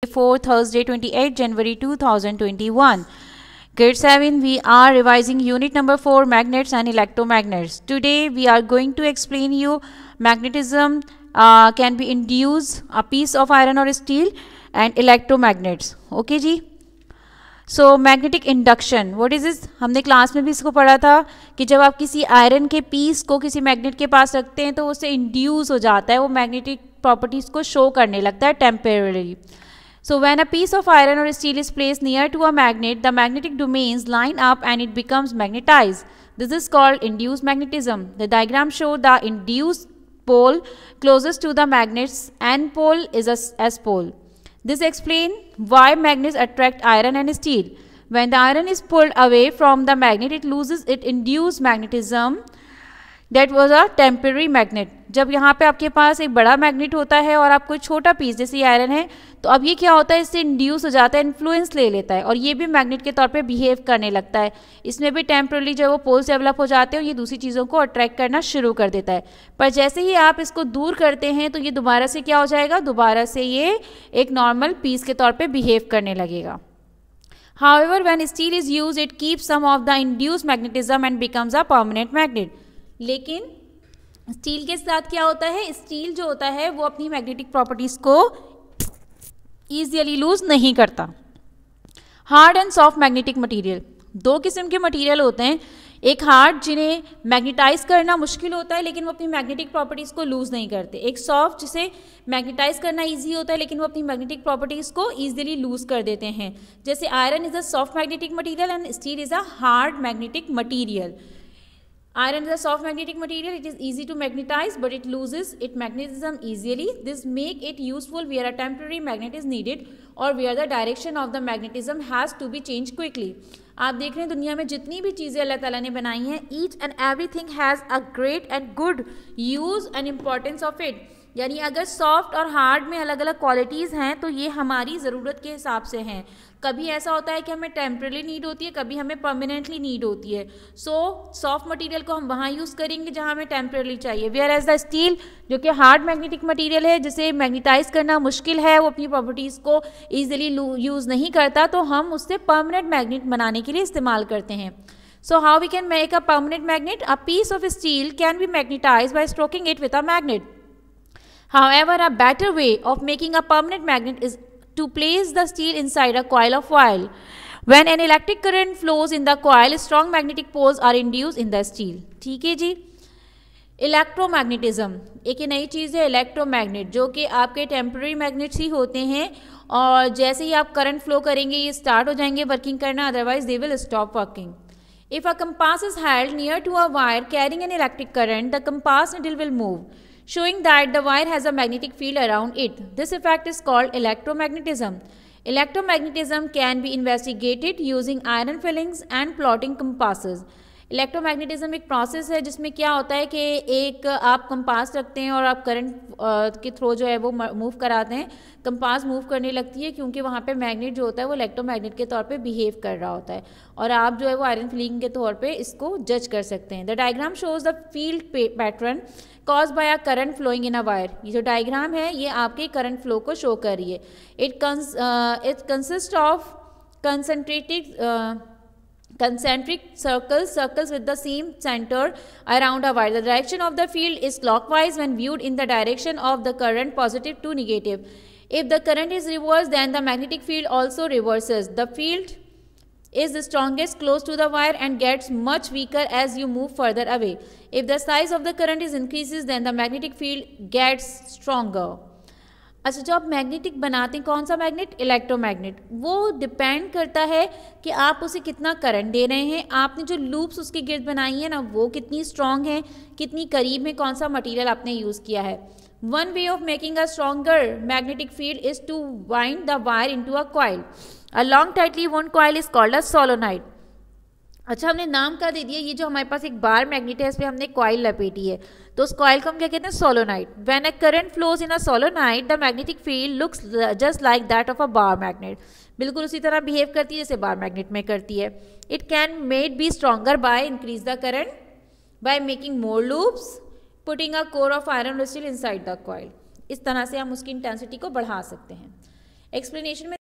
For Thursday 28 January 2021. Grade 7 we are revising unit number 4 magnets and electromagnets. Today we are going to explain you magnetism can be induced a piece of iron or steel and electromagnets. Okay जी. So magnetic induction what is this. हमने class में भी इसको पढ़ा था कि जब आप किसी आयरन के पीस को किसी मैग्नेट के पास रखते हैं तो उससे इंड्यूस हो जाता है, वो मैग्नेटिक प्रॉपर्टीज को शो करने लगता है temporary. So when a piece of iron or steel is placed near to a magnet, the magnetic domains line up and it becomes magnetized. This is called induced magnetism. The diagram shows the induced pole closest to the magnet's N pole is a S pole. This explains why magnets attract iron and steel. When the iron is pulled away from the magnet, it loses its induced magnetism. That was a temporary magnet. जब यहाँ पे आपके पास एक बड़ा magnet होता है और आप कोई छोटा पीस जैसे ये आयरन है, तो अब ये क्या होता है, इससे इंड्यूस हो जाता है, इन्फ्लुएंस ले लेता है और ये भी मैग्नेट के तौर पे बिहेव करने लगता है. इसमें भी टेम्परली जो है वो पोल्स डेवलप हो जाते हैं और ये दूसरी चीज़ों को अट्रैक्ट करना शुरू कर देता है. पर जैसे ही आप इसको दूर करते हैं तो ये दोबारा से क्या हो जाएगा, दोबारा से ये एक नॉर्मल पीस के तौर पर बिहेव करने लगेगा. However, when steel is used, it keeps some of the induced magnetism and becomes a permanent magnet. लेकिन स्टील के साथ क्या होता है, स्टील जो होता है वो अपनी मैग्नेटिक प्रॉपर्टीज को ईजिली लूज नहीं करता. Hard and soft magnetic material, दो किस्म के मटेरियल होते हैं. एक हार्ड जिन्हें मैग्नेटाइज करना मुश्किल होता है लेकिन वो अपनी मैग्नेटिक प्रॉपर्टीज को लूज नहीं करते. एक सॉफ्ट जिसे मैग्नेटाइज करना इजी होता है लेकिन वो अपनी मैग्नेटिक प्रॉपर्टीज को ईजिली लूज कर देते हैं. जैसे iron is a soft magnetic material and steel is a hard magnetic material. Iron is a soft magnetic material. It is easy to magnetize, but it loses its magnetism easily. This make it useful where a temporary magnet is needed or where the direction of the magnetism has to be changed quickly. आप देख रहे हैं दुनिया में जितनी भी चीज़ें अल्लाह ताला ने बनाई हैं, each and everything has a great and good use and importance of it. यानी अगर सॉफ्ट और हार्ड में अलग अलग क्वालिटीज़ हैं तो ये हमारी ज़रूरत के हिसाब से हैं. कभी ऐसा होता है कि हमें टेम्परली नीड होती है, कभी हमें परमानेंटली नीड होती है. सो सॉफ्ट मटेरियल को हम वहाँ यूज़ करेंगे जहाँ हमें टेम्परली चाहिए. वेयर एज द स्टील जो कि हार्ड मैग्नेटिक मटेरियल है, जिसे मैग्नेटाइज करना मुश्किल है, वो अपनी प्रॉपर्टीज़ को ईजिली यूज़ नहीं करता, तो हम उससे परमानेंट मैग्नेट बनाने के लिए इस्तेमाल करते हैं. So how we can make a permanent magnet? A piece of steel can be magnetized by stroking it with a magnet. However, a better way of making a permanent magnet is to place the steel inside a coil of oil. When an electric current flows in the coil, strong magnetic poles are induced in the steel. ठीक है जी. Electromagnetism एक नई चीज़ है. Electromagnet जो कि आपके temporary magnets ही होते हैं और जैसे ही आप करंट फ्लो करेंगे ये स्टार्ट हो जाएंगे वर्किंग करना, otherwise they will stop working. If a compass is held near to a wire carrying an electric current, the compass needle will move, showing that the wire has a magnetic field around it. This effect is called electromagnetism. Electromagnetism can be investigated using iron fillings and plotting compasses. Electromagnetism एक process है जिसमें क्या होता है कि एक आप compass रखते हैं और आप करंट के थ्रू जो है वो मूव कराते हैं. कंपास मूव करने लगती है क्योंकि वहाँ पे मैग्नेट जो होता है वो इलेक्ट्रोमैग्नेट के तौर पे बिहेव कर रहा होता है और आप जो है वो आयरन फिलिंग के तौर पे इसको जज कर सकते हैं. The diagram shows the field pattern cause by a current flowing in a wire. ये जो डायग्राम है ये आपके करंट फ्लो को शो कर रही है. It consist of concentric circles with the same center around a wire. The direction of the field is clockwise when viewed in the direction of the current, positive to negative. If the current is reversed, then the magnetic field also reverses. The field is the strongest close to the wire and gets much weaker as you move further away. If the size of the current is increases, then the magnetic field gets stronger. अच्छा, जो आप magnetic बनाते हैं, कौन सा magnet, electromagnet, वो depend करता है कि आप उसे कितना करंट दे रहे हैं. आपने जो लूप्स उसके गिर्द बनाई है ना वो कितनी स्ट्रॉन्ग है, कितनी करीब में कौन सा मटेरियल आपने यूज़ किया है. One way of making a stronger magnetic field is to wind the wire into a coil. A long tightly wound coil is called a solenoid. अच्छा, हमने नाम क्या दे दिया, ये जो हमारे पास एक बार मैग्नेट है इस पर हमने कॉइल लपेटी है तो उस कॉइल को हम क्या कहते हैं, solenoid. When a current flows in a solenoid the magnetic field looks just like that of a bar magnet. बिल्कुल उसी तरह बिहेव करती है जैसे बार मैग्नेट में करती है. It can made B stronger by increase the current by making more loops, putting a core of iron steel inside the coil. इस तरह से हम उसकी इंटेंसिटी को बढ़ा सकते हैं. एक्सप्लेनेशन में